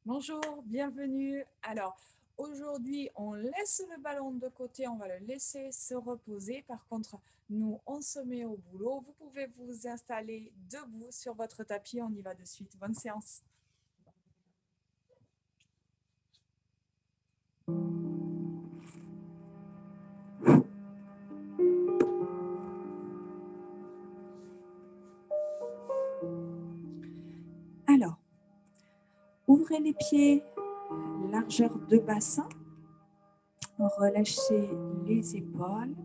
Bonjour, bienvenue. Alors, aujourd'hui, on laisse le ballon de côté, on va le laisser se reposer. Par contre, nous, on se met au boulot. Vous pouvez vous installer debout sur votre tapis. On y va de suite. Bonne séance. Alors, ouvrez les pieds, largeur de bassin. Relâchez les épaules.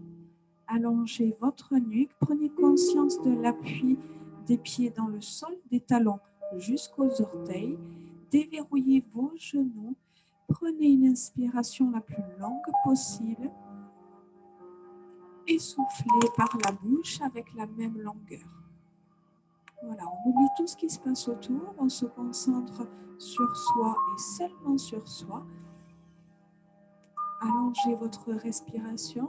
Allongez votre nuque. Prenez conscience de l'appui des pieds dans le sol, des talons jusqu'aux orteils. Déverrouillez vos genoux. Prenez une inspiration la plus longue possible et soufflez par la bouche avec la même longueur. Voilà, on oublie tout ce qui se passe autour, on se concentre sur soi et seulement sur soi. Allongez votre respiration.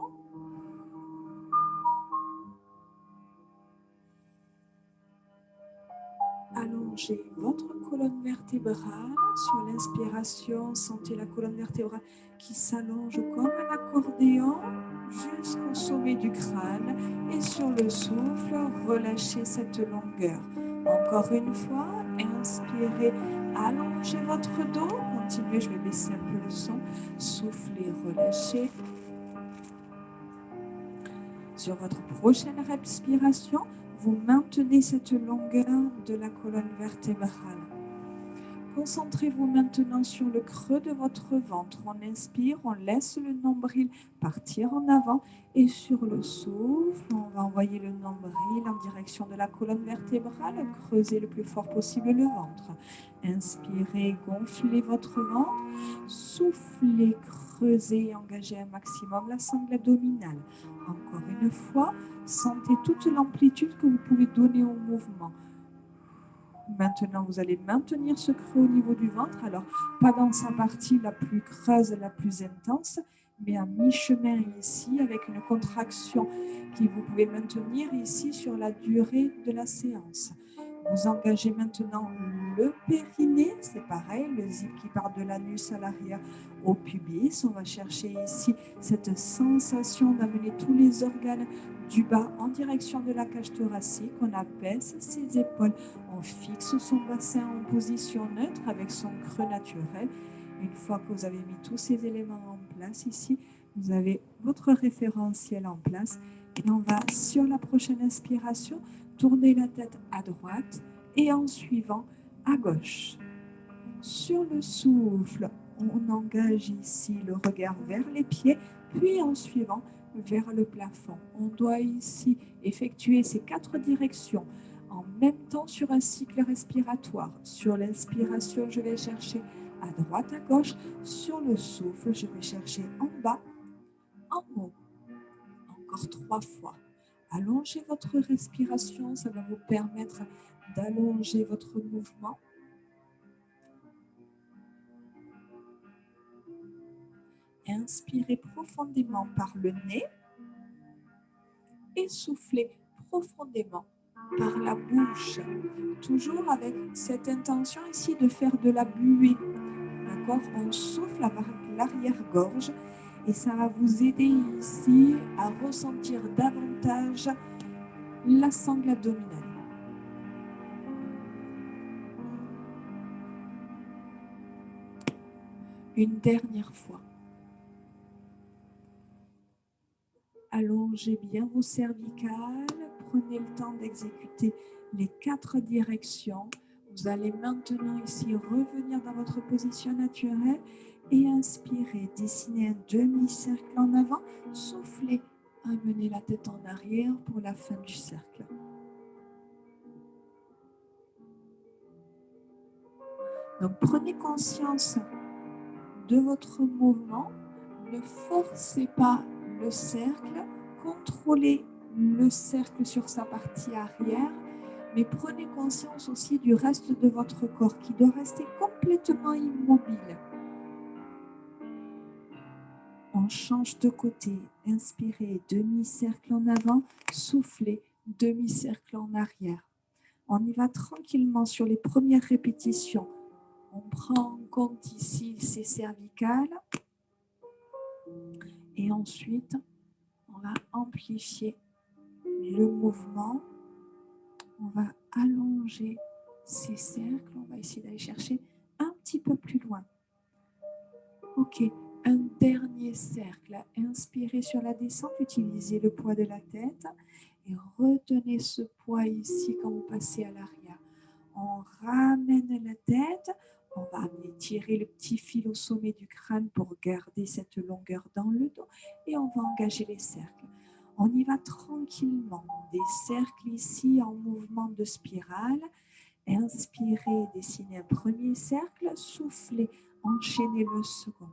Allongez votre colonne vertébrale. Sur l'inspiration, sentez la colonne vertébrale qui s'allonge comme un accordéon jusqu'au sommet du crâne. Et sur le souffle, relâchez cette longueur. Encore une fois, inspirez, allongez votre dos. Continuez, je vais baisser un peu le son. Soufflez, relâchez. Sur votre prochaine respiration, vous maintenez cette longueur de la colonne vertébrale. Concentrez-vous maintenant sur le creux de votre ventre. On inspire, on laisse le nombril partir en avant et sur le souffle, on va envoyer le nombril en direction de la colonne vertébrale. Creusez le plus fort possible le ventre. Inspirez, gonflez votre ventre. Soufflez, creusez, engagez un maximum la sangle abdominale. Encore une fois, sentez toute l'amplitude que vous pouvez donner au mouvement. Maintenant, vous allez maintenir ce creux au niveau du ventre. Alors, pas dans sa partie la plus creuse, la plus intense, mais à mi-chemin ici, avec une contraction que vous pouvez maintenir ici sur la durée de la séance. Vous engagez maintenant le périnée, c'est pareil, le zip qui part de l'anus à l'arrière au pubis. On va chercher ici cette sensation d'amener tous les organes du bas en direction de la cage thoracique. On abaisse ses épaules, on fixe son bassin en position neutre avec son creux naturel. Une fois que vous avez mis tous ces éléments en place ici, vous avez votre référentiel en place et on va sur la prochaine inspiration tourner la tête à droite et en suivant à gauche. Sur le souffle, on engage ici le regard vers les pieds, puis en suivant vers le plafond. On doit ici effectuer ces 4 directions en même temps sur un cycle respiratoire. Sur l'inspiration, je vais chercher à droite, à gauche. Sur le souffle, je vais chercher en bas, en haut. Encore 3 fois. Allongez votre respiration, ça va vous permettre d'allonger votre mouvement. Inspirez profondément par le nez et soufflez profondément par la bouche. Toujours avec cette intention ici de faire de la buée. D'accord? On souffle avec l'arrière-gorge et ça va vous aider ici à ressentir davantage la sangle abdominale. Une dernière fois. Allongez bien vos cervicales. Prenez le temps d'exécuter les 4 directions. Vous allez maintenant ici revenir dans votre position naturelle et inspirer, dessiner un demi-cercle en avant. Soufflez, amenez la tête en arrière pour la fin du cercle. Donc prenez conscience de votre mouvement. Ne forcez pas le cercle, contrôlez le cercle sur sa partie arrière, mais prenez conscience aussi du reste de votre corps qui doit rester complètement immobile. On change de côté, inspirez, demi-cercle en avant, soufflez, demi-cercle en arrière. On y va tranquillement sur les premières répétitions. On prend en compte ici ces cervicales. Et ensuite, on va amplifier le mouvement. On va allonger ces cercles. On va essayer d'aller chercher un petit peu plus loin. Ok, un dernier cercle. Inspirez sur la descente, utilisez le poids de la tête et retenez ce poids ici quand vous passez à l'arrière. On ramène la tête, on va amener tirer le petit fil au sommet du crâne pour garder cette longueur dans le dos et on va engager les cercles. On y va tranquillement, des cercles ici en mouvement de spirale. Inspirez, dessinez un premier cercle, soufflez, enchaînez le second.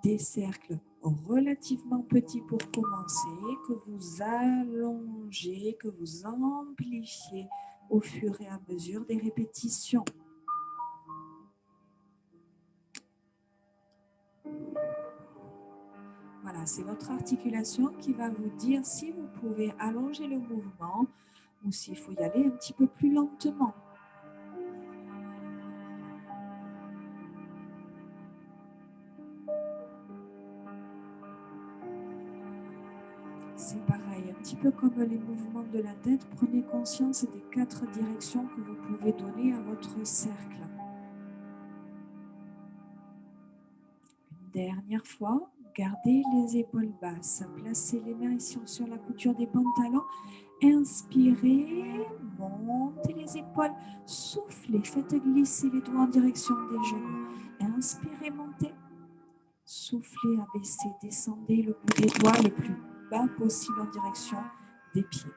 Des cercles relativement petits pour commencer, que vous allongez, que vous amplifiez au fur et à mesure des répétitions. Voilà, c'est votre articulation qui va vous dire si vous pouvez allonger le mouvement ou s'il faut y aller un petit peu plus lentement. C'est pareil, un petit peu comme les mouvements de la tête, prenez conscience des 4 directions que vous pouvez donner à votre cercle. Une dernière fois, gardez les épaules basses, placez les mains ici sur la couture des pantalons, inspirez, montez les épaules, soufflez, faites glisser les doigts en direction des genoux, inspirez, montez, soufflez, abaissez, descendez le bout des doigts le plus bas possible en direction des pieds.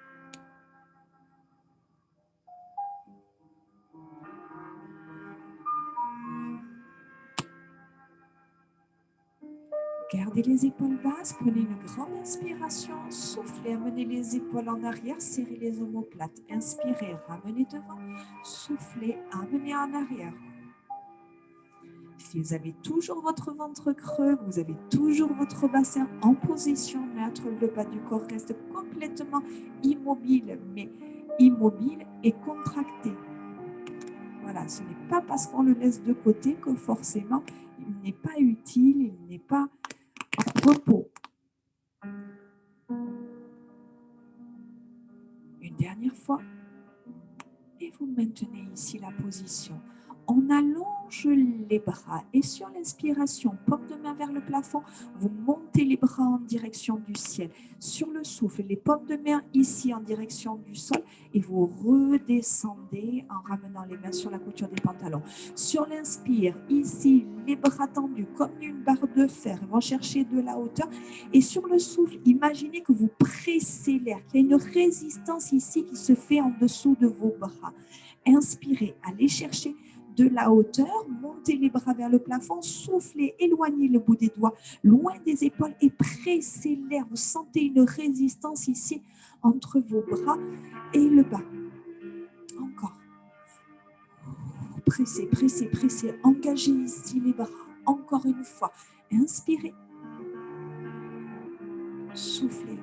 Gardez les épaules basses, prenez une grande inspiration, soufflez, amenez les épaules en arrière, serrez les omoplates. Inspirez, ramenez devant, soufflez, amenez en arrière. Si vous avez toujours votre ventre creux, vous avez toujours votre bassin en position neutre, le bas du corps reste complètement immobile, mais immobile et contracté. Voilà, ce n'est pas parce qu'on le laisse de côté que forcément il n'est pas utile, il n'est pas en repos. Une dernière fois. Et vous maintenez ici la position. On allonge les bras et sur l'inspiration, paume de main vers le plafond, vous montez les bras en direction du ciel. Sur le souffle, les paumes de main ici en direction du sol et vous redescendez en ramenant les mains sur la couture des pantalons. Sur l'inspire, ici, les bras tendus comme une barre de fer, vont chercher de la hauteur. Et sur le souffle, imaginez que vous pressez l'air, qu'il y a une résistance ici qui se fait en dessous de vos bras. Inspirez, allez chercher de la hauteur, montez les bras vers le plafond, soufflez, éloignez le bout des doigts loin des épaules et pressez l'air. Vous sentez une résistance ici entre vos bras et le bas. Encore. Pressez, pressez, pressez. Engagez ici les bras. Encore une fois. Inspirez. Soufflez.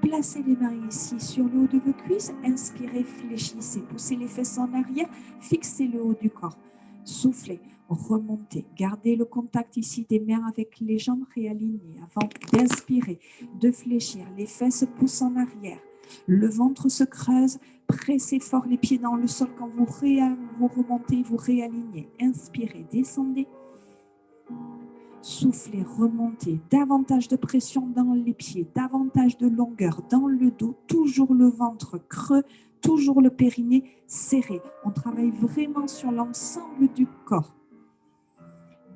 Placez les mains ici sur le haut de vos cuisses. Inspirez, fléchissez. Poussez les fesses en arrière. Fixez le haut du corps. Soufflez, remontez. Gardez le contact ici des mains avec les jambes réalignées. Avant d'inspirer, de fléchir. Les fesses poussent en arrière. Le ventre se creuse. Pressez fort les pieds dans le sol quand vous remontez, vous réalignez. Inspirez, descendez. Soufflez, remontez, davantage de pression dans les pieds, davantage de longueur dans le dos, toujours le ventre creux, toujours le périnée serré. On travaille vraiment sur l'ensemble du corps.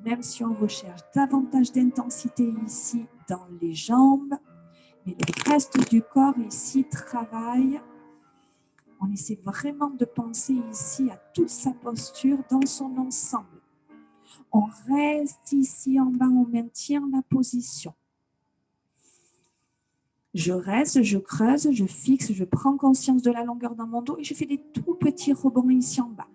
Même si on recherche davantage d'intensité ici dans les jambes, mais le reste du corps ici travaille. On essaie vraiment de penser ici à toute sa posture dans son ensemble. On reste ici en bas, on maintient la position. Je reste, je creuse, je fixe, je prends conscience de la longueur dans mon dos et je fais des tout petits rebonds ici en bas.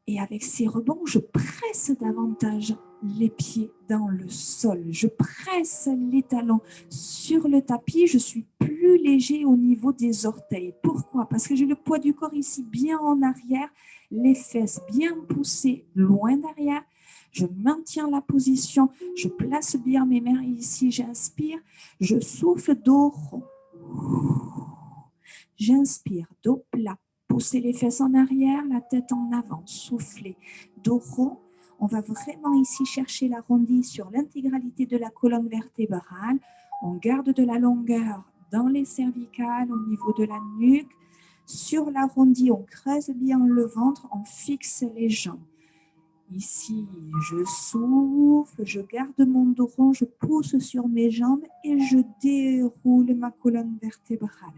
Et avec ces rebonds, je presse davantage les pieds dans le sol. Je presse les talons sur le tapis. Je suis plus léger au niveau des orteils. Pourquoi? Parce que j'ai le poids du corps ici bien en arrière, les fesses bien poussées loin derrière. Je maintiens la position. Je place bien mes mains ici. J'inspire. Je souffle dos rond. J'inspire, dos plat. Poussez les fesses en arrière, la tête en avant. Soufflez, dos rond. On va vraiment ici chercher l'arrondi sur l'intégralité de la colonne vertébrale. On garde de la longueur dans les cervicales, au niveau de la nuque. Sur l'arrondi, on creuse bien le ventre, on fixe les jambes. Ici, je souffle, je garde mon dos rond, je pousse sur mes jambes et je déroule ma colonne vertébrale.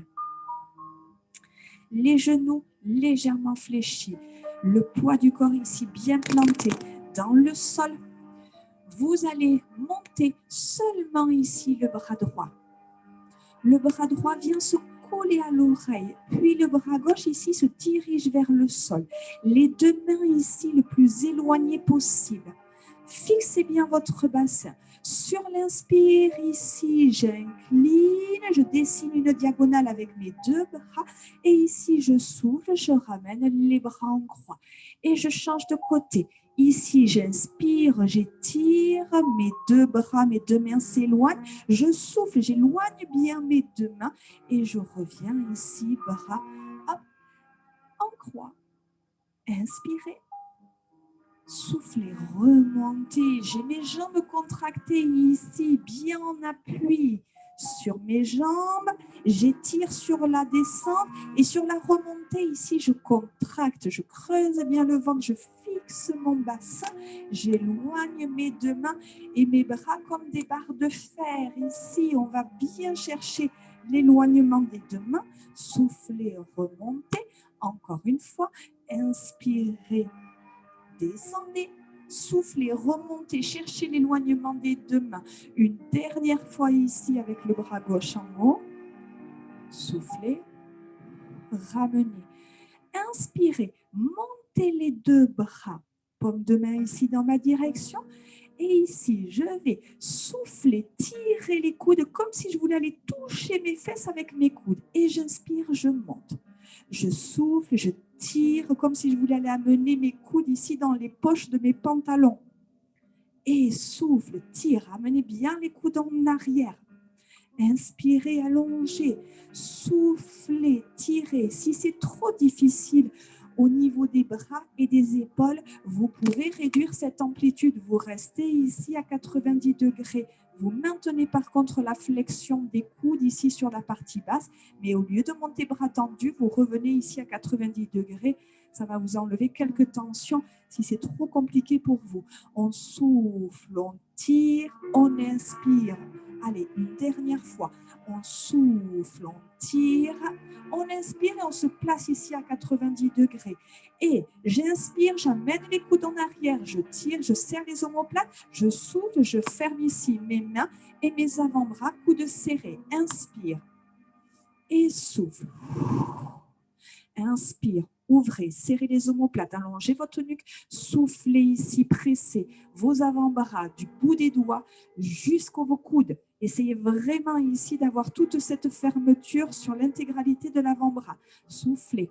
Les genoux légèrement fléchis, le poids du corps ici bien planté dans le sol. Vous allez monter seulement ici le bras droit. Le bras droit vient se coller à l'oreille, puis le bras gauche ici se dirige vers le sol. Les deux mains ici le plus éloignées possible. Fixez bien votre bassin. Sur l'inspire, ici, j'incline, je dessine une diagonale avec mes deux bras. Et ici, je souffle, je ramène les bras en croix. Et je change de côté. Ici, j'inspire, j'étire, mes deux bras, mes deux mains s'éloignent. Je souffle, j'éloigne bien mes deux mains. Et je reviens ici, bras hop, en croix. Inspirez. Soufflez, remontez. J'ai mes jambes contractées ici, bien en appui sur mes jambes. J'étire sur la descente et sur la remontée ici, je contracte, je creuse bien le ventre, je fixe mon bassin, j'éloigne mes deux mains et mes bras comme des barres de fer. Ici, on va bien chercher l'éloignement des deux mains. Soufflez, remontez. Encore une fois, inspirez. Descendez, soufflez, remontez, cherchez l'éloignement des deux mains. Une dernière fois ici avec le bras gauche en haut. Soufflez, ramenez. Inspirez, montez les deux bras. Paume de main ici dans ma direction. Et ici, je vais souffler, tirer les coudes comme si je voulais aller toucher mes fesses avec mes coudes. Et j'inspire, je monte. Je souffle, je tire comme si je voulais aller amener mes coudes ici dans les poches de mes pantalons. Et souffle, tire, amenez bien les coudes en arrière. Inspirez, allongez, soufflez, tirez. Si c'est trop difficile au niveau des bras et des épaules, vous pouvez réduire cette amplitude. Vous restez ici à 90 degrés. Vous maintenez par contre la flexion des coudes ici sur la partie basse, mais au lieu de monter bras tendus, vous revenez ici à 90 degrés. Ça va vous enlever quelques tensions si c'est trop compliqué pour vous. On souffle, on tire, on inspire. Allez, une dernière fois. On souffle, on tire, on inspire et on se place ici à 90 degrés. Et j'inspire, j'amène les coudes en arrière, je tire, je serre les omoplates, je souffle, je ferme ici mes mains et mes avant-bras, coudes serrés. Inspire et souffle. Inspire, ouvrez, serrez les omoplates, allongez votre nuque, soufflez ici, pressez vos avant-bras du bout des doigts jusqu'aux coudes. Essayez vraiment ici d'avoir toute cette fermeture sur l'intégralité de l'avant-bras. Soufflez.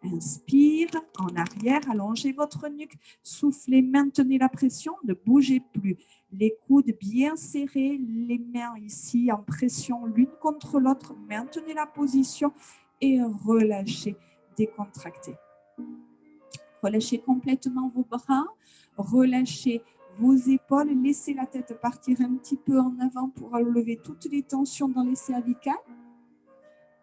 Inspire, en arrière, allongez votre nuque, soufflez, maintenez la pression, ne bougez plus. Les coudes bien serrés, les mains ici en pression l'une contre l'autre, maintenez la position et relâchez, décontractez. Relâchez complètement vos bras, relâchez vos épaules, laissez la tête partir un petit peu en avant pour enlever toutes les tensions dans les cervicales.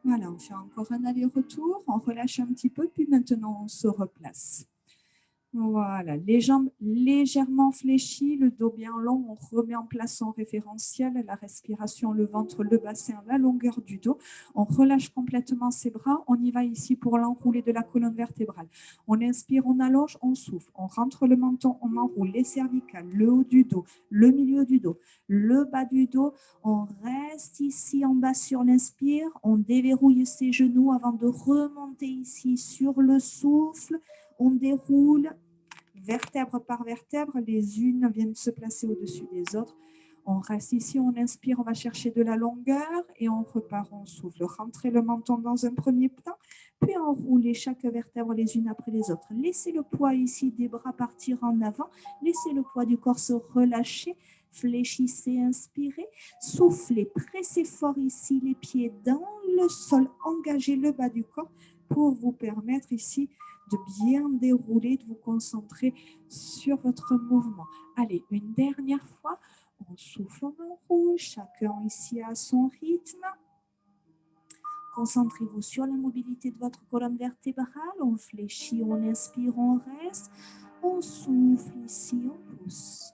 Voilà, on fait encore un aller-retour, on relâche un petit peu, puis maintenant on se replace. Voilà, les jambes légèrement fléchies, le dos bien long, on remet en place son référentiel, la respiration, le ventre, le bassin, la longueur du dos. On relâche complètement ses bras, on y va ici pour l'enroulé de la colonne vertébrale. On inspire, on allonge, on souffle, on rentre le menton, on enroule les cervicales, le haut du dos, le milieu du dos, le bas du dos. On reste ici en bas sur l'inspire, on déverrouille ses genoux avant de remonter ici sur le souffle. On déroule, vertèbre par vertèbre, les unes viennent se placer au-dessus des autres. On reste ici, on inspire, on va chercher de la longueur et on repart, on souffle. Rentrez le menton dans un premier temps, puis enroulez chaque vertèbre les unes après les autres. Laissez le poids ici des bras partir en avant, laissez le poids du corps se relâcher, fléchissez, inspirez, soufflez, pressez fort ici les pieds dans le sol, engagez le bas du corps pour vous permettre ici de bien dérouler, de vous concentrer sur votre mouvement. Allez, une dernière fois. On souffle, on enroule, chacun ici à son rythme. Concentrez-vous sur la mobilité de votre colonne vertébrale. On fléchit, on inspire, on reste. On souffle ici, on pousse.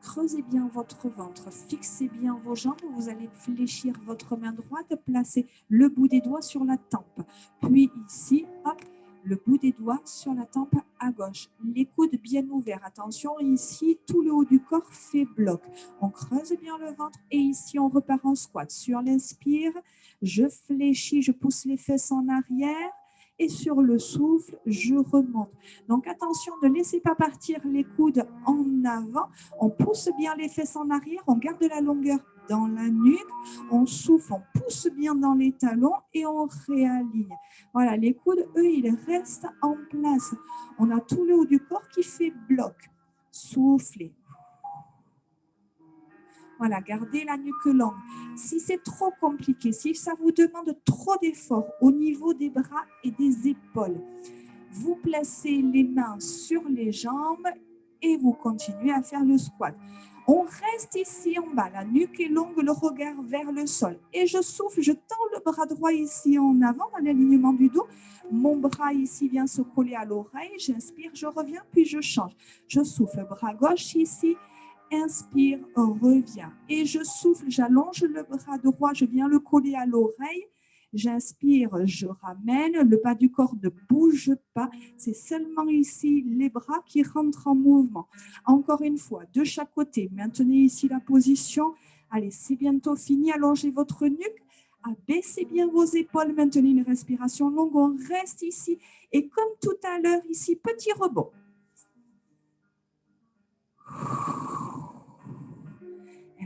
Creusez bien votre ventre, fixez bien vos jambes. Vous allez fléchir votre main droite, placer le bout des doigts sur la tempe. Puis ici, hop, le bout des doigts sur la tempe à gauche. Les coudes bien ouverts. Attention, ici, tout le haut du corps fait bloc. On creuse bien le ventre et ici, on repart en squat. Sur l'inspire, je fléchis, je pousse les fesses en arrière. Et sur le souffle, je remonte. Donc, attention, ne laissez pas partir les coudes en avant. On pousse bien les fesses en arrière, on garde la longueur dans la nuque, on souffle, on pousse bien dans les talons et on réaligne. Voilà, les coudes, eux, ils restent en place. On a tout le haut du corps qui fait bloc. Soufflez. Voilà, gardez la nuque longue. Si c'est trop compliqué, si ça vous demande trop d'efforts au niveau des bras et des épaules, vous placez les mains sur les jambes et vous continuez à faire le squat. On reste ici en bas, la nuque est longue, le regard vers le sol. Et je souffle, je tends le bras droit ici en avant dans l'alignement du dos. Mon bras ici vient se coller à l'oreille. J'inspire, je reviens, puis je change. Je souffle, bras gauche ici. Inspire, reviens. Et je souffle, j'allonge le bras droit, je viens le coller à l'oreille. J'inspire, je ramène, le bas du corps ne bouge pas. C'est seulement ici les bras qui rentrent en mouvement. Encore une fois, de chaque côté, maintenez ici la position. Allez, c'est bientôt fini. Allongez votre nuque. Abaissez bien vos épaules, maintenez une respiration longue. On reste ici. Et comme tout à l'heure, ici, petit rebond.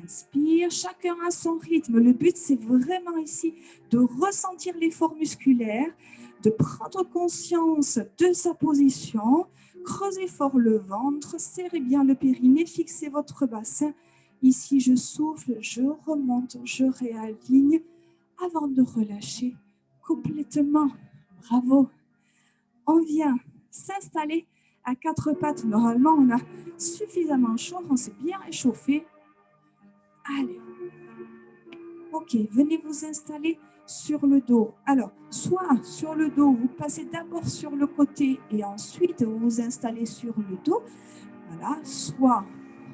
Inspire, chacun à son rythme. Le but, c'est vraiment ici de ressentir l'effort musculaire, de prendre conscience de sa position. Creusez fort le ventre, serrez bien le périnée, fixez votre bassin. Ici, je souffle, je remonte, je réaligne avant de relâcher complètement. Bravo. On vient s'installer à quatre pattes. Normalement, on a suffisamment chaud, on s'est bien réchauffé. Allez. Ok, venez vous installer sur le dos. Alors, soit sur le dos, vous passez d'abord sur le côté et ensuite vous vous installez sur le dos. Voilà, soit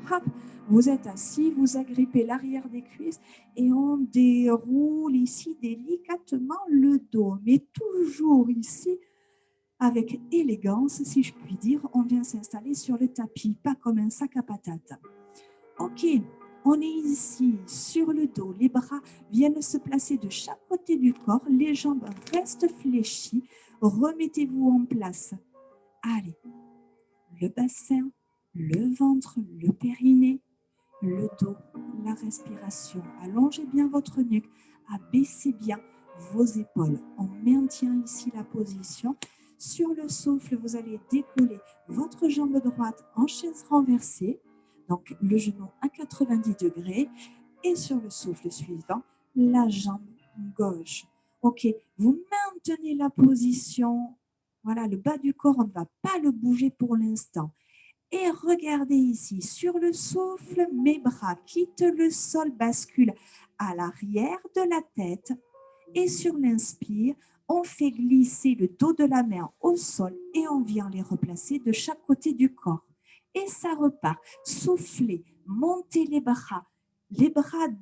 hop, vous êtes assis, vous agrippez l'arrière des cuisses et on déroule ici délicatement le dos. Mais toujours ici, avec élégance, si je puis dire, on vient s'installer sur le tapis, pas comme un sac à patates. Ok. On est ici sur le dos, les bras viennent se placer de chaque côté du corps, les jambes restent fléchies, remettez-vous en place. Allez, le bassin, le ventre, le périnée, le dos, la respiration. Allongez bien votre nuque, abaissez bien vos épaules. On maintient ici la position. Sur le souffle, vous allez décoller votre jambe droite en chaise renversée. Donc, le genou à 90 degrés et sur le souffle suivant, la jambe gauche. Ok, vous maintenez la position. Voilà, le bas du corps, on ne va pas le bouger pour l'instant. Et regardez ici, sur le souffle, mes bras quittent le sol, basculent à l'arrière de la tête. Et sur l'inspire, on fait glisser le dos de la main au sol et on vient les replacer de chaque côté du corps. Et ça repart. Soufflez, montez les bras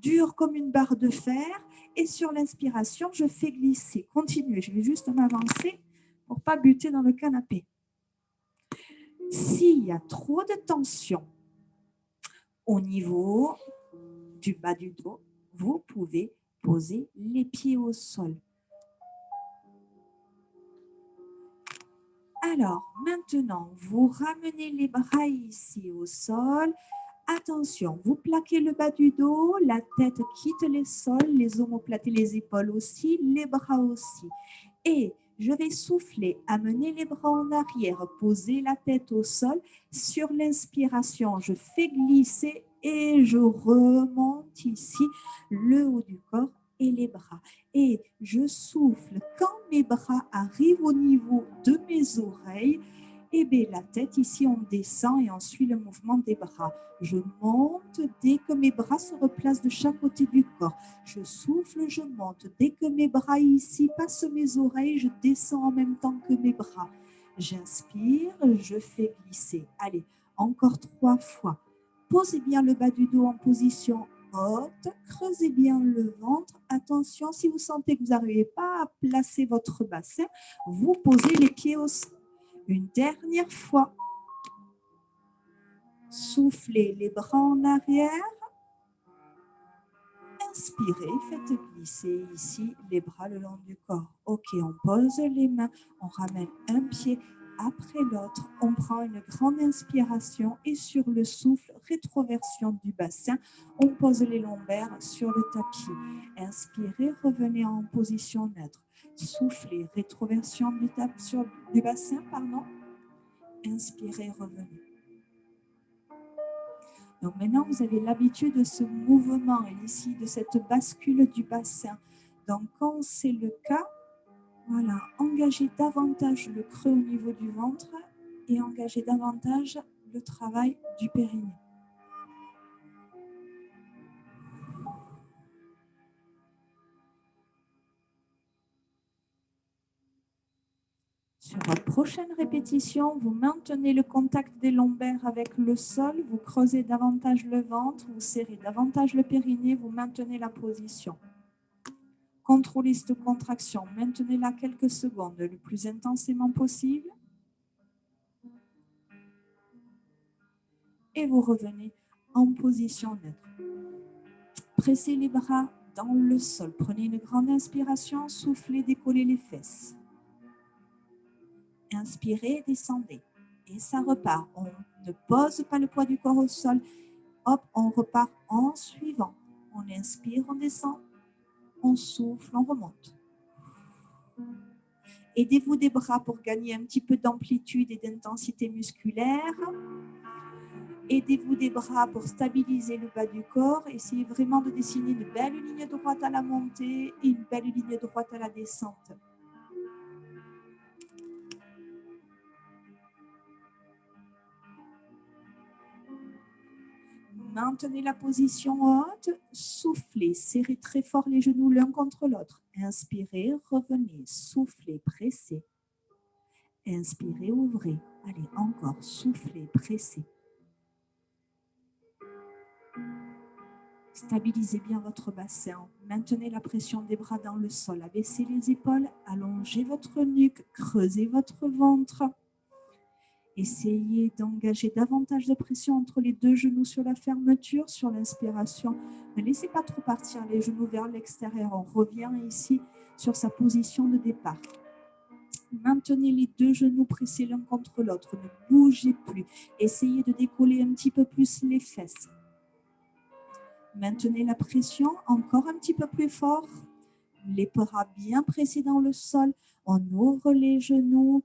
durs comme une barre de fer. Et sur l'inspiration, je fais glisser. Continuez, je vais juste m'avancer pour ne pas buter dans le canapé. S'il y a trop de tension au niveau du bas du dos, vous pouvez poser les pieds au sol. Alors, maintenant, vous ramenez les bras ici au sol. Attention, vous plaquez le bas du dos, la tête quitte les sols, les omoplates et les épaules aussi, les bras aussi. Et je vais souffler, amener les bras en arrière, poser la tête au sol. Sur l'inspiration, je fais glisser et je remonte ici le haut du corps et les bras. Et je souffle. Quand mes bras arrivent au niveau de mes oreilles, et bien la tête ici, on descend et on suit le mouvement des bras. Je monte dès que mes bras se replacent de chaque côté du corps. Je souffle, je monte. Dès que mes bras ici passent mes oreilles, je descends en même temps que mes bras. J'inspire, je fais glisser. Allez, encore 3 fois. Posez bien le bas du dos en position haute. Creusez bien le ventre. Attention, si vous sentez que vous n'arrivez pas à placer votre bassin, vous posez les pieds au sol. Une dernière fois. Soufflez les bras en arrière. Inspirez, faites glisser ici les bras le long du corps. Ok, on pose les mains, on ramène un pied après l'autre. On prend une grande inspiration et sur le souffle, rétroversion du bassin, on pose les lombaires sur le tapis. Inspirez, revenez en position neutre. Soufflez, rétroversion du bassin, pardon. Inspirez, revenez. Donc maintenant, vous avez l'habitude de ce mouvement ici, de cette bascule du bassin. Donc quand c'est le cas, voilà, engagez davantage le creux au niveau du ventre et engagez davantage le travail du périnée. Sur votre prochaine répétition, vous maintenez le contact des lombaires avec le sol, vous creusez davantage le ventre, vous serrez davantage le périnée, vous maintenez la position. Contrôlez cette contraction, maintenez-la quelques secondes, le plus intensément possible. Et vous revenez en position neutre. Pressez les bras dans le sol. Prenez une grande inspiration, soufflez, décollez les fesses. Inspirez, descendez. Et ça repart. On ne pose pas le poids du corps au sol. Hop, on repart en suivant. On inspire, on descend. On souffle, on remonte. Aidez-vous des bras pour gagner un petit peu d'amplitude et d'intensité musculaire. Aidez-vous des bras pour stabiliser le bas du corps. Essayez vraiment de dessiner une belle ligne droite à la montée et une belle ligne droite à la descente. Maintenez la position haute, soufflez, serrez très fort les genoux l'un contre l'autre. Inspirez, revenez, soufflez, pressez. Inspirez, ouvrez. Allez, encore, soufflez, pressez. Stabilisez bien votre bassin. Maintenez la pression des bras dans le sol. Abaissez les épaules, allongez votre nuque, creusez votre ventre. Essayez d'engager davantage de pression entre les deux genoux sur la fermeture, sur l'inspiration. Ne laissez pas trop partir les genoux vers l'extérieur. On revient ici sur sa position de départ. Maintenez les deux genoux pressés l'un contre l'autre. Ne bougez plus. Essayez de décoller un petit peu plus les fesses. Maintenez la pression encore un petit peu plus fort. Les bras bien pressés dans le sol. On ouvre les genoux.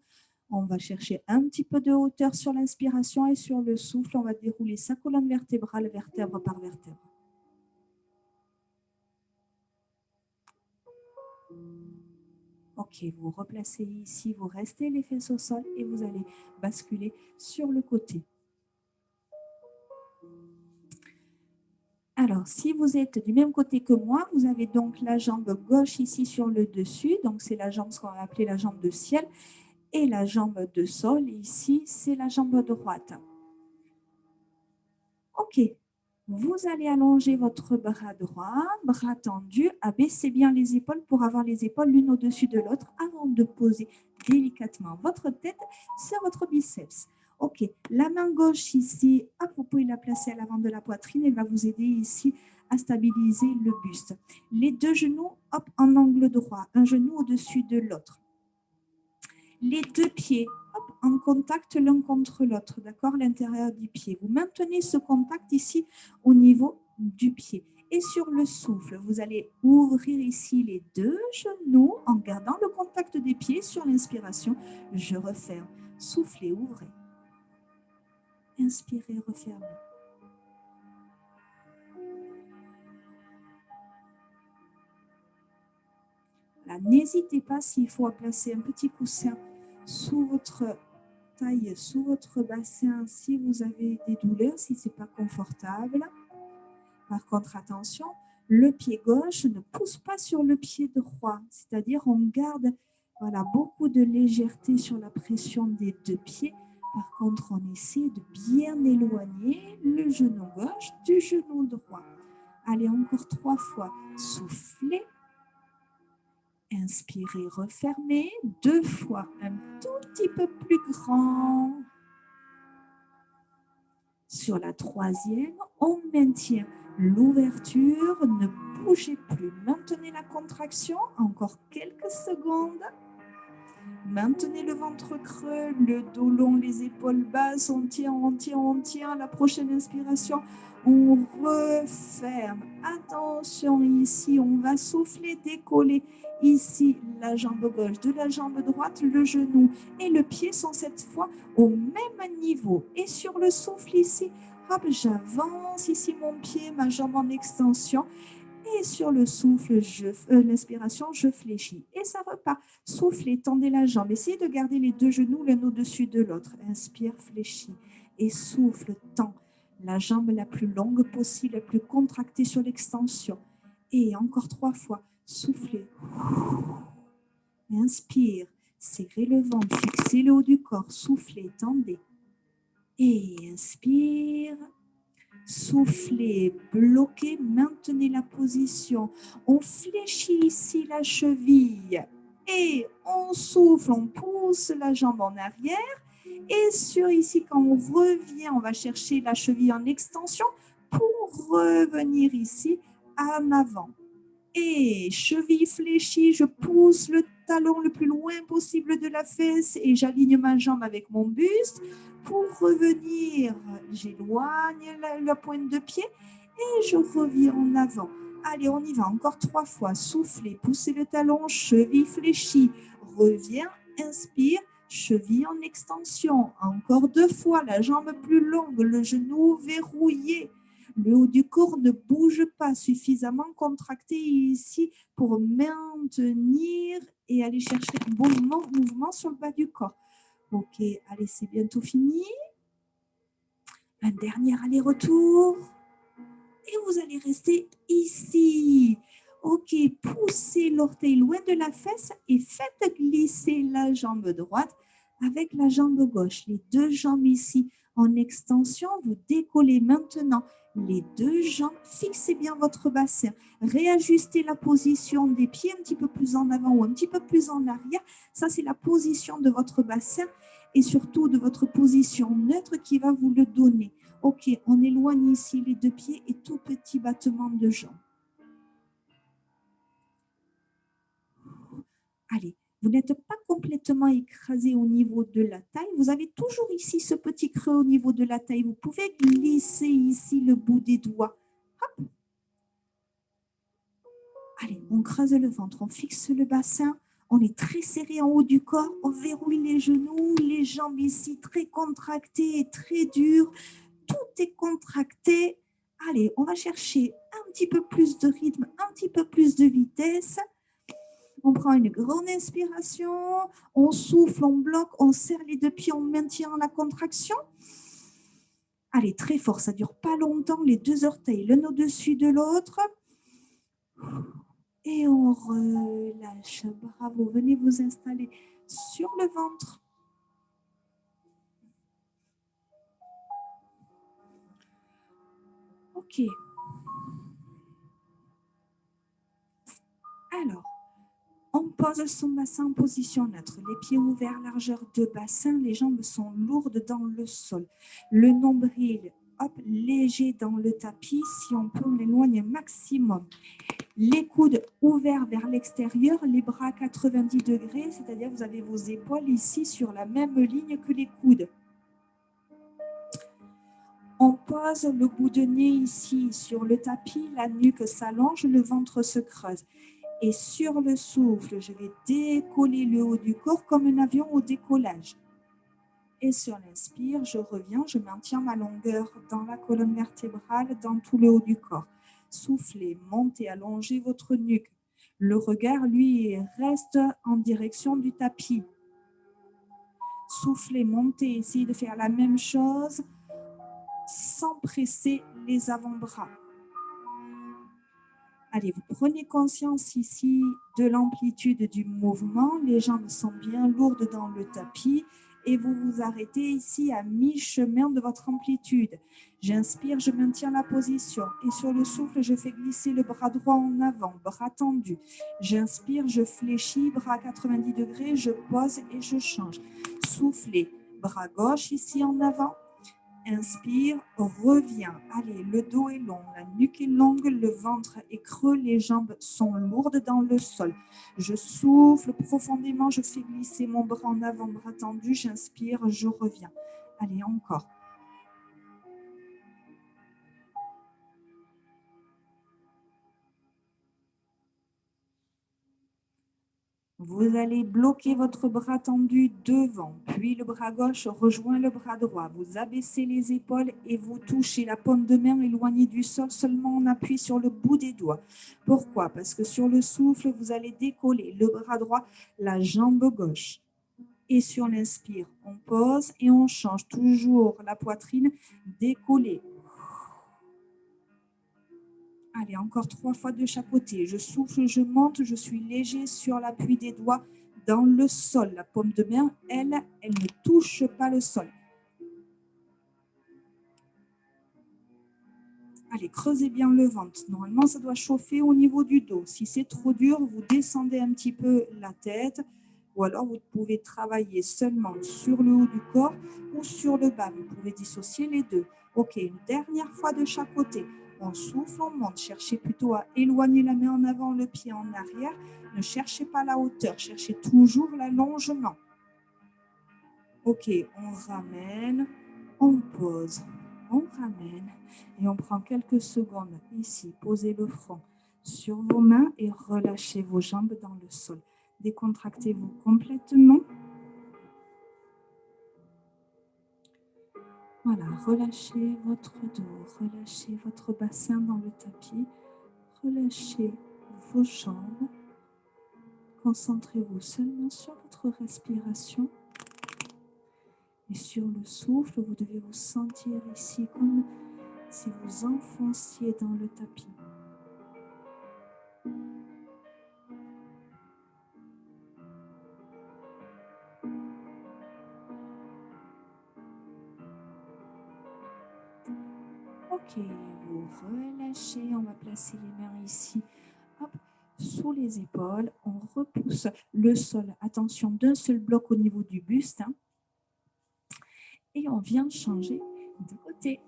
On va chercher un petit peu de hauteur sur l'inspiration et sur le souffle, on va dérouler sa colonne vertébrale, vertèbre par vertèbre. Ok, vous replacez ici, vous restez les fesses au sol et vous allez basculer sur le côté. Alors, si vous êtes du même côté que moi, vous avez donc la jambe gauche ici sur le dessus, donc c'est la jambe, ce qu'on va appeler la jambe de ciel, et la jambe de sol, ici, c'est la jambe droite. Ok, vous allez allonger votre bras droit, bras tendu, abaissez bien les épaules pour avoir les épaules l'une au-dessus de l'autre avant de poser délicatement votre tête sur votre biceps. Ok, la main gauche ici, hop, vous pouvez la placer à l'avant de la poitrine, elle va vous aider ici à stabiliser le buste. Les deux genoux, hop, en angle droit, un genou au-dessus de l'autre. Les deux pieds, hop, en contact l'un contre l'autre, d'accord, l'intérieur du pied. Vous maintenez ce contact ici au niveau du pied. Et sur le souffle, vous allez ouvrir ici les deux genoux en gardant le contact des pieds. Sur l'inspiration, je referme. Soufflez, ouvrez. Inspirez, refermez. N'hésitez pas s'il faut placer un petit coussin sous votre taille, sous votre bassin, si vous avez des douleurs, si ce n'est pas confortable. Par contre, attention, le pied gauche ne pousse pas sur le pied droit, c'est-à-dire on garde beaucoup de légèreté sur la pression des deux pieds. Par contre, on essaie de bien éloigner le genou gauche du genou droit. Allez, encore 3 fois. Soufflez. Inspirez, refermez. 2 fois, un tout petit peu plus grand. Sur la 3e, on maintient l'ouverture. Ne bougez plus. Maintenez la contraction. Encore quelques secondes. Maintenez le ventre creux, le dos long, les épaules basses. On tient, on tient, on tient. La prochaine inspiration, on referme. Attention ici, on va souffler, décoller. Ici, la jambe gauche de la jambe droite, le genou et le pied sont cette fois au même niveau. Et sur le souffle ici, hop, j'avance ici mon pied, ma jambe en extension. Et sur le souffle, l'inspiration, je fléchis. Et ça repart. Soufflez, tendez la jambe. Essayez de garder les deux genoux l'un au-dessus de l'autre. Inspire, fléchis. Et souffle, tend. La jambe la plus longue possible, la plus contractée sur l'extension. Et encore 3 fois. Soufflez. Inspire. Serrez le ventre. Fixez le haut du corps. Soufflez, tendez. Et inspire. Soufflez, bloquez, maintenez la position. On fléchit ici la cheville et on souffle, on pousse la jambe en arrière. Et sur ici, quand on revient, on va chercher la cheville en extension pour revenir ici en avant. Et cheville fléchie, je pousse le talon le plus loin possible de la fesse et j'aligne ma jambe avec mon buste. Pour revenir, j'éloigne la pointe de pied et je reviens en avant. Allez, on y va encore 3 fois. Soufflez, poussez le talon, cheville fléchie. Reviens, inspire, cheville en extension. Encore 2 fois, la jambe plus longue, le genou verrouillé. Le haut du corps ne bouge pas, suffisamment contracté ici pour maintenir et aller chercher un bon mouvement sur le bas du corps. Ok, allez, c'est bientôt fini. Un dernier aller-retour. Et vous allez rester ici. Ok, poussez l'orteil loin de la fesse et faites glisser la jambe droite avec la jambe gauche. Les deux jambes ici en extension, vous décollez maintenant les deux jambes. Fixez bien votre bassin. Réajustez la position des pieds un petit peu plus en avant ou un petit peu plus en arrière. Ça, c'est la position de votre bassin et surtout de votre position neutre qui va vous le donner. Ok, on éloigne ici les deux pieds et tout petit battement de jambes. Allez, vous n'êtes pas complètement écrasé au niveau de la taille. Vous avez toujours ici ce petit creux au niveau de la taille. Vous pouvez glisser ici le bout des doigts. Hop. Allez, on creuse le ventre, on fixe le bassin. On est très serré en haut du corps. On verrouille les genoux, les jambes ici très contractées et très dures. Tout est contracté. Allez, on va chercher un petit peu plus de rythme, un petit peu plus de vitesse. On prend une grande inspiration, on souffle, on bloque, on serre les deux pieds, on maintient la contraction. Allez, très fort, ça ne dure pas longtemps, les deux orteils l'un au-dessus de l'autre. Et on relâche. Bravo, venez vous installer sur le ventre. Ok. Alors, on pose son bassin en position neutre, les pieds ouverts, largeur de bassin, les jambes sont lourdes dans le sol. Le nombril, hop, léger dans le tapis, si on peut, on l'éloigne maximum. Les coudes ouverts vers l'extérieur, les bras à 90 degrés, c'est-à-dire vous avez vos épaules ici sur la même ligne que les coudes. On pose le bout de nez ici sur le tapis, la nuque s'allonge, le ventre se creuse. Et sur le souffle, je vais décoller le haut du corps comme un avion au décollage. Et sur l'inspire, je reviens, je maintiens ma longueur dans la colonne vertébrale, dans tout le haut du corps. Soufflez, montez, allongez votre nuque. Le regard, lui, reste en direction du tapis. Soufflez, montez, essayez de faire la même chose sans presser les avant-bras. Allez, vous prenez conscience ici de l'amplitude du mouvement. Les jambes sont bien lourdes dans le tapis et vous vous arrêtez ici à mi-chemin de votre amplitude. J'inspire, je maintiens la position et sur le souffle, je fais glisser le bras droit en avant, bras tendu. J'inspire, je fléchis, bras à 90 degrés, je pose et je change. Soufflez, bras gauche ici en avant. Inspire, reviens. Allez, le dos est long, la nuque est longue, le ventre est creux, les jambes sont lourdes dans le sol. Je souffle profondément, je fais glisser mon bras en avant, bras tendu, j'inspire, je reviens. Allez, encore. Vous allez bloquer votre bras tendu devant, puis le bras gauche rejoint le bras droit. Vous abaissez les épaules et vous touchez la paume de main éloignée du sol, seulement on appuie sur le bout des doigts. Pourquoi? Parce que sur le souffle, vous allez décoller le bras droit, la jambe gauche. Et sur l'inspire, on pose et on change toujours la poitrine décollée. Allez, encore 3 fois de chaque côté. Je souffle, je monte, je suis léger sur l'appui des doigts dans le sol. La paume de main, elle ne touche pas le sol. Allez, creusez bien le ventre. Normalement, ça doit chauffer au niveau du dos. Si c'est trop dur, vous descendez un petit peu la tête ou alors vous pouvez travailler seulement sur le haut du corps ou sur le bas. Vous pouvez dissocier les deux. Ok, une dernière fois de chaque côté. On souffle, on monte. Cherchez plutôt à éloigner la main en avant, le pied en arrière. Ne cherchez pas la hauteur, cherchez toujours l'allongement. Ok, on ramène, on pose, on ramène et on prend quelques secondes ici. Posez le front sur vos mains et relâchez vos jambes dans le sol. Décontractez-vous complètement. Voilà, relâchez votre dos, relâchez votre bassin dans le tapis, relâchez vos jambes. Concentrez-vous seulement sur votre respiration. Et sur le souffle, vous devez vous sentir ici comme si vous enfonciez dans le tapis. Ok, vous relâchez, on va placer les mains ici, hop, sous les épaules, on repousse le sol, attention, d'un seul bloc au niveau du buste, hein, et on vient changer de côté.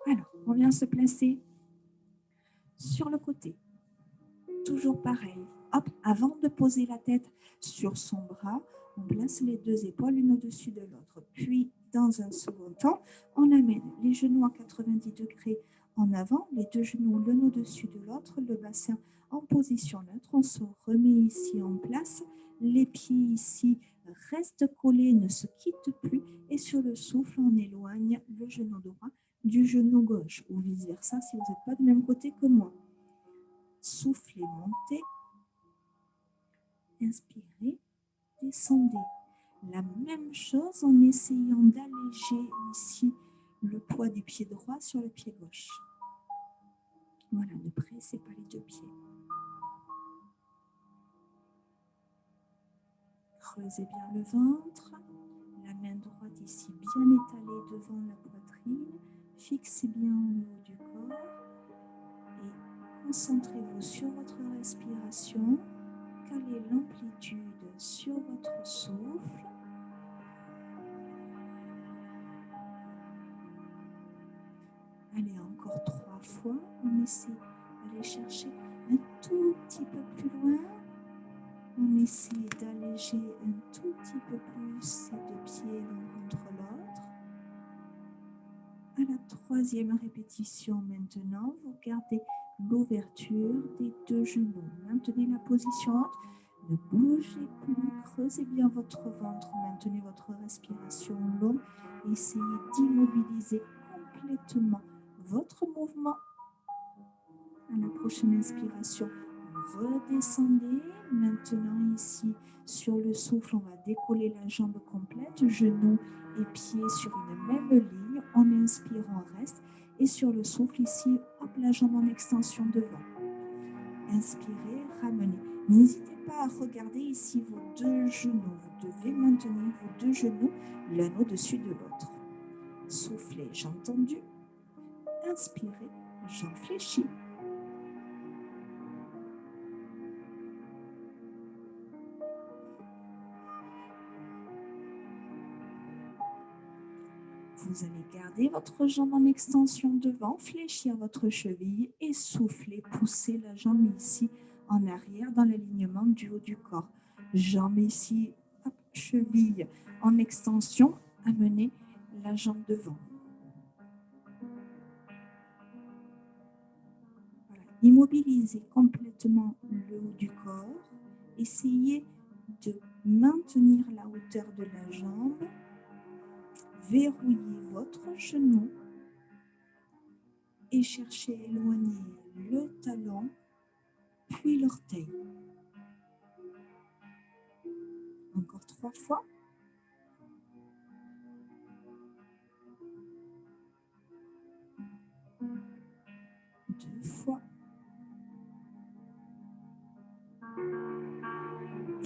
Alors, on vient se placer sur le côté, toujours pareil, hop, avant de poser la tête sur son bras, on place les deux épaules l'une au-dessus de l'autre, puis dans un second temps, on amène les genoux à 90 degrés en avant, les deux genoux l'un au-dessus de l'autre, le bassin en position neutre. On se remet ici en place, les pieds ici restent collés, ne se quittent plus et sur le souffle, on éloigne le genou droit du genou gauche ou vice-versa si vous n'êtes pas du même côté que moi. Soufflez, montez, inspirez, descendez. La même chose en essayant d'alléger ici le poids du pied droit sur le pied gauche. Voilà, ne pressez pas les deux pieds. Creusez bien le ventre, la main droite ici bien étalée devant la poitrine. Fixez bien le haut du corps et concentrez-vous sur votre respiration. Calez l'amplitude sur votre souffle. Allez, encore 3 fois. On essaie d'aller chercher un tout petit peu plus loin. On essaie d'alléger un tout petit peu plus ces deux pieds l'un contre l'autre. À la 3e répétition maintenant, vous gardez l'ouverture des deux genoux. Maintenez la position haute. Ne bougez plus, creusez bien votre ventre, maintenez votre respiration longue. Essayez d'immobiliser complètement votre mouvement. À la prochaine inspiration, redescendez. Maintenant ici, sur le souffle, on va décoller la jambe complète, genoux et pieds sur une même ligne. On inspire, on reste. Et sur le souffle ici, hop, la jambe en extension devant. Inspirez, ramenez. N'hésitez pas à regarder ici vos deux genoux. Vous devez maintenir vos deux genoux l'un au-dessus de l'autre. Soufflez, jambes tendues. Inspirez, jambes fléchies. Vous allez garder votre jambe en extension devant, fléchir votre cheville et souffler, pousser la jambe ici en arrière dans l'alignement du haut du corps. Jambe ici, hop, cheville en extension, amenez la jambe devant. Voilà. Immobilisez complètement le haut du corps. Essayez de maintenir la hauteur de la jambe. Verrouillez votre genou et cherchez à éloigner le talon, puis l'orteil. Encore 3 fois. 2 fois.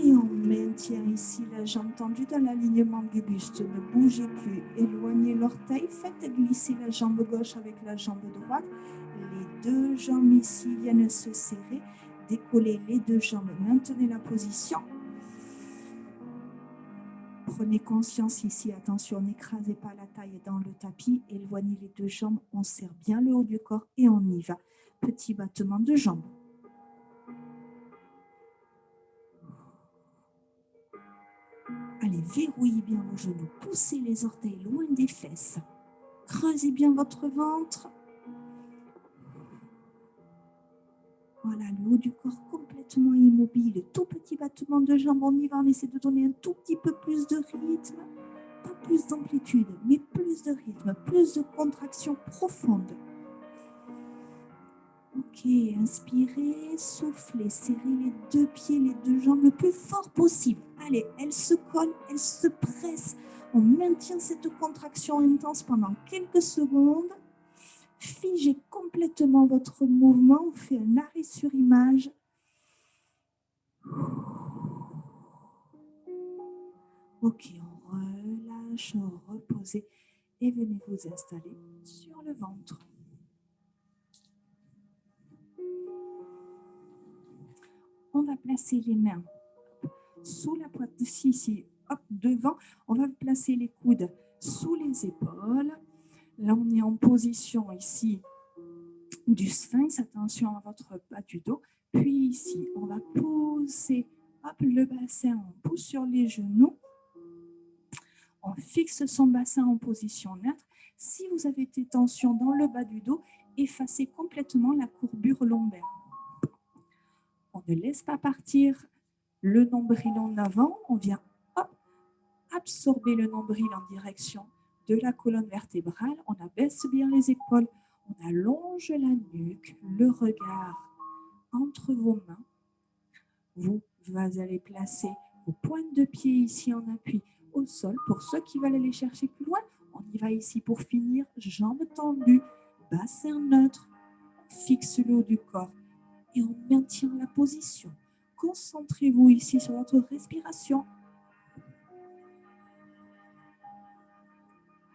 Et on maintient ici la jambe tendue dans l'alignement du buste. Ne bougez plus. Éloignez l'orteil. Faites glisser la jambe gauche avec la jambe droite. Les deux jambes ici viennent se serrer. Décollez les deux jambes. Maintenez la position. Prenez conscience ici. Attention, n'écrasez pas la taille dans le tapis. Éloignez les deux jambes. On serre bien le haut du corps et on y va. Petit battement de jambes. Allez, verrouillez bien vos genoux. Poussez les orteils loin des fesses. Creusez bien votre ventre. Voilà, le haut du corps complètement immobile. Tout petit battement de jambes. On y va. On essaie de donner un tout petit peu plus de rythme. Pas plus d'amplitude, mais plus de rythme. Plus de contraction profonde. Ok, inspirez, soufflez, serrez les deux pieds, les deux jambes le plus fort possible. Allez, elles se collent, elles se pressent. On maintient cette contraction intense pendant quelques secondes. Figez complètement votre mouvement. On fait un arrêt sur image. Ok, on relâche, reposez et venez vous installer sur le ventre. On va placer les mains sous la poitrine, ici, hop, devant. On va placer les coudes sous les épaules. Là, on est en position ici du sphinx. Attention à votre bas du dos. Puis ici, on va pousser hop, le bassin. On pousse sur les genoux. On fixe son bassin en position neutre. Si vous avez des tensions dans le bas du dos, effacez complètement la courbure lombaire. On ne laisse pas partir le nombril en avant. On vient hop, absorber le nombril en direction de la colonne vertébrale. On abaisse bien les épaules. On allonge la nuque, le regard entre vos mains. Vous allez placer vos pointes de pied ici en appui au sol. Pour ceux qui veulent aller chercher plus loin, on y va ici pour finir. Jambes tendues, bassin neutre. On fixe le haut du corps et on maintient la position. Concentrez-vous ici sur votre respiration.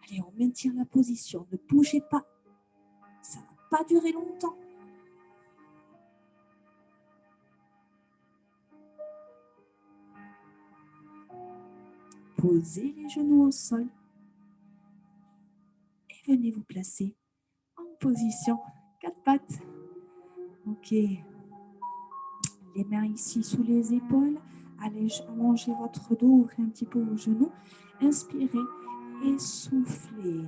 Allez, on maintient la position. Ne bougez pas. Ça ne va pas durer longtemps. Posez les genoux au sol et venez vous placer en position 4 pattes. Ok. Les mains ici sous les épaules. Allongez votre dos, ouvrez un petit peu vos genoux. Inspirez et soufflez.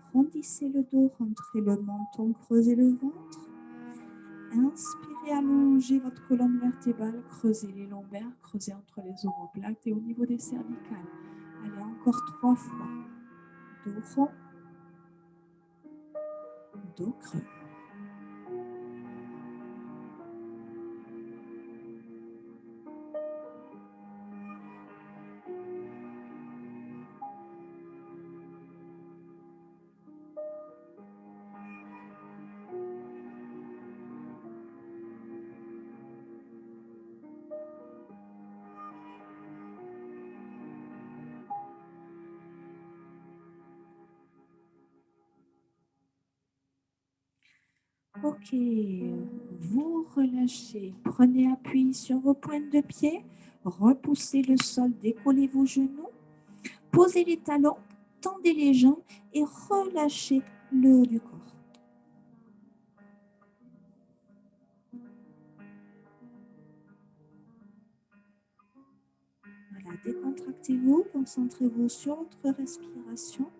Arrondissez le dos, rentrez le menton, creusez le ventre. Inspirez, allongez votre colonne vertébrale, creusez les lombaires, creusez entre les omoplates et au niveau des cervicales. Allez, encore 3 fois. Dos rond, dos creux. Ok, vous relâchez, prenez appui sur vos pointes de pied, repoussez le sol, décollez vos genoux, posez les talons, tendez les jambes et relâchez le haut du corps. Voilà, décontractez-vous, concentrez-vous sur votre respiration.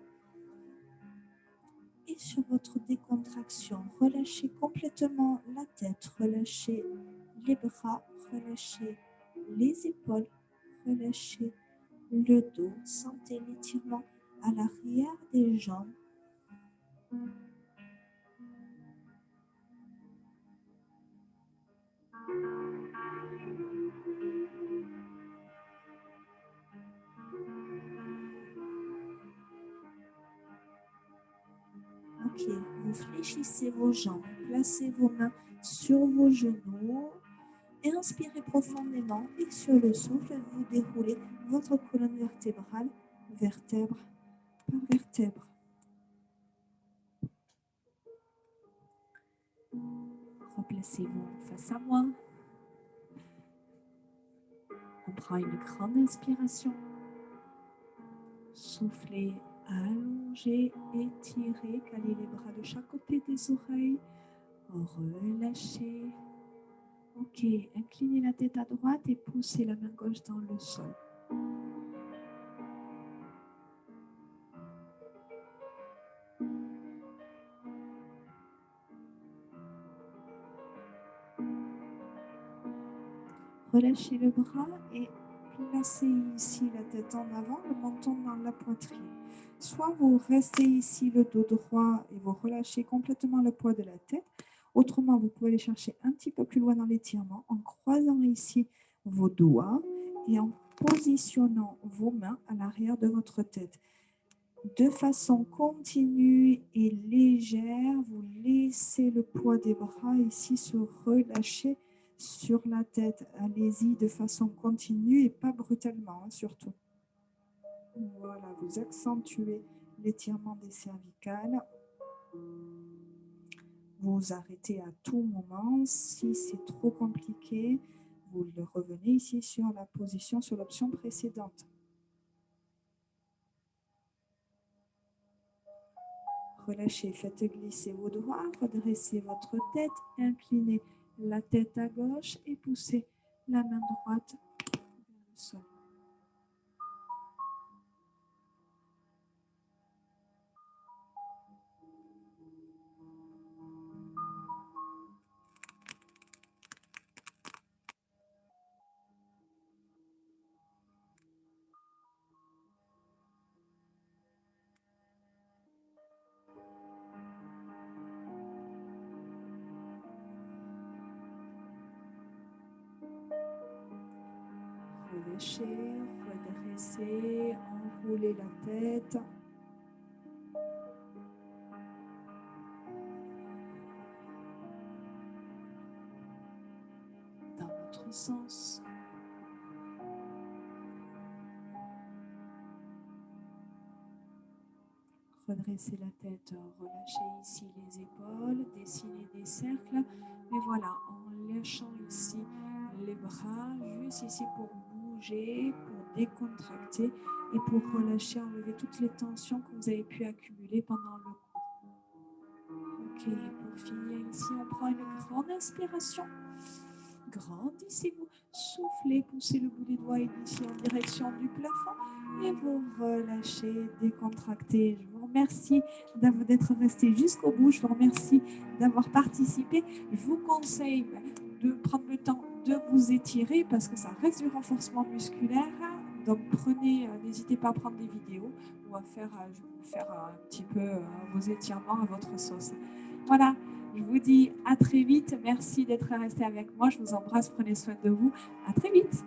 Et sur votre décontraction, relâchez complètement la tête, relâchez les bras, relâchez les épaules, relâchez le dos. Sentez l'étirement à l'arrière des jambes. Ok, vous fléchissez vos jambes, placez vos mains sur vos genoux. Inspirez profondément et sur le souffle, vous déroulez votre colonne vertébrale, vertèbre par vertèbre. Replacez-vous face à moi. On prend une grande inspiration. Soufflez, allongez, étirez, calez les bras de chaque côté des oreilles. Relâchez. Ok, inclinez la tête à droite et poussez la main gauche dans le sol. Relâchez le bras et placez ici la tête en avant, le menton dans la poitrine. Soit vous restez ici le dos droit et vous relâchez complètement le poids de la tête. Autrement, vous pouvez aller chercher un petit peu plus loin dans l'étirement en croisant ici vos doigts et en positionnant vos mains à l'arrière de votre tête. De façon continue et légère, vous laissez le poids des bras ici se relâcher sur la tête. Allez-y de façon continue et pas brutalement, surtout. Voilà, vous accentuez l'étirement des cervicales. Vous arrêtez à tout moment. Si c'est trop compliqué, vous revenez ici sur la position, sur l'option précédente. Relâchez, faites glisser vos doigts, redressez votre tête, inclinez la tête à gauche et poussez la main droite vers le sol. Relâchez, redressez, enroulez la tête. Dans l'autre sens. Redressez la tête, relâchez ici les épaules, dessinez des cercles. Et voilà, en lâchant ici les bras, juste ici pour bouger, pour décontracter et pour relâcher, enlever toutes les tensions que vous avez pu accumuler pendant le cours. Ok. Ok, pour finir ici, on prend une grande inspiration. Grandissez-vous, soufflez, poussez le bout des doigts initiés en direction du plafond et vous relâchez, décontractez. Je vous remercie d'être resté jusqu'au bout. Je vous remercie d'avoir participé. Je vous conseille de prendre le temps de vous étirer parce que ça reste du renforcement musculaire. Donc prenez, n'hésitez pas à prendre des vidéos ou à faire, je vais vous faire un petit peu vos étirements à votre sauce. Voilà. Je vous dis à très vite. Merci d'être resté avec moi. Je vous embrasse. Prenez soin de vous. À très vite.